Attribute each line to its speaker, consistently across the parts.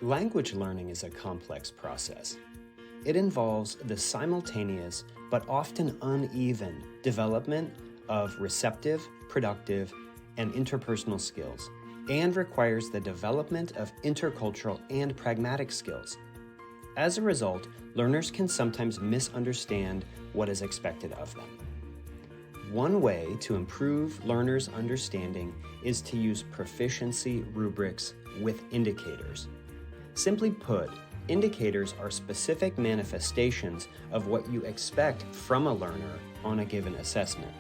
Speaker 1: Language learning is a complex process. It involves the simultaneous but often uneven development of receptive, productive, and interpersonal skills, and requires the development of intercultural and pragmatic skills. As a result, learners can sometimes misunderstand what is expected of them. One way to improve learners' understanding is to use proficiency rubrics with indicators. Simply put, indicators are specific manifestations of what you expect from a learner on a given assessment.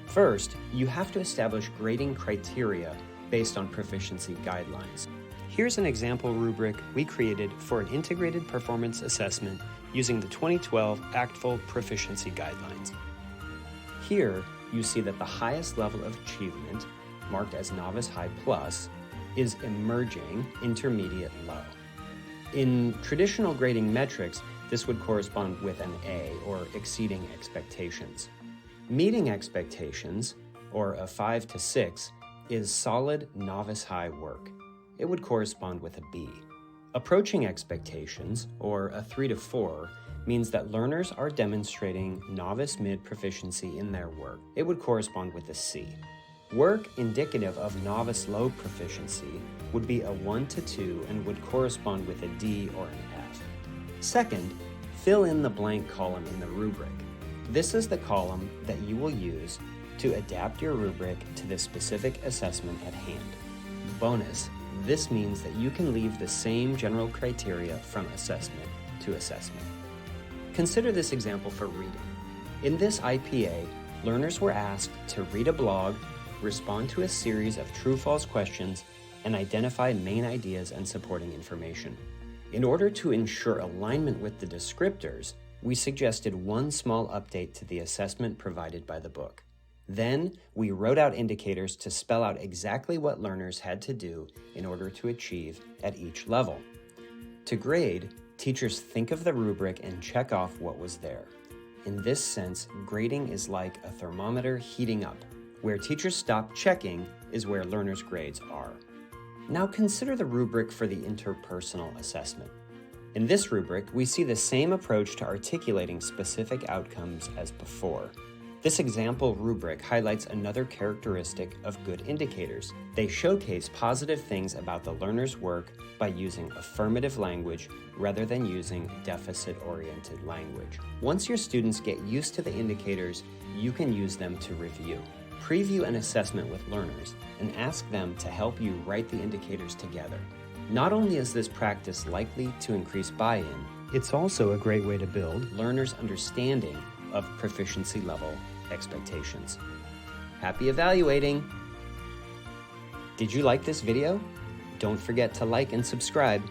Speaker 1: First, you have to establish grading criteria based on proficiency guidelines. Here's an example rubric we created for an integrated performance assessment using the 2012 ACTFL Proficiency Guidelines. Here, you see that the highest level of achievement, marked as Novice High Plus, is Emerging Intermediate Low. In traditional grading metrics, this would correspond with an A, or exceeding expectations. Meeting expectations, or a 5 to 6, is Solid Novice High work. It would correspond with a B. Approaching expectations, or a 3 to 4, means that learners are demonstrating novice mid proficiency in their work. It would correspond with a C. Work indicative of novice low proficiency would be a 1 to 2 and would correspond with a D or an F. Second, fill in the blank column in the rubric. This is the column that you will use to adapt your rubric to the specific assessment at hand. Bonus, this means that you can leave the same general criteria from assessment to assessment. Consider this example for reading. In this IPA, learners were asked to read a blog, respond to a series of true-false questions, and identify main ideas and supporting information. In order to ensure alignment with the descriptors, we suggested one small update to the assessment provided by the book. Then, we wrote out indicators to spell out exactly what learners had to do in order to achieve at each level. To grade, teachers think of the rubric and check off what was there. In this sense, grading is like a thermometer heating up. Where teachers stop checking is where learners' grades are. Now consider the rubric for the interpersonal assessment. In this rubric, we see the same approach to articulating specific outcomes as before. This example rubric highlights another characteristic of good indicators. They showcase positive things about the learner's work by using affirmative language rather than using deficit-oriented language. Once your students get used to the indicators, you can use them to review. Preview an assessment with learners and ask them to help you write the indicators together. Not only is this practice likely to increase buy-in, it's also a great way to build learners' understanding of proficiency level expectations. Happy evaluating! Did you like this video? Don't forget to like and subscribe.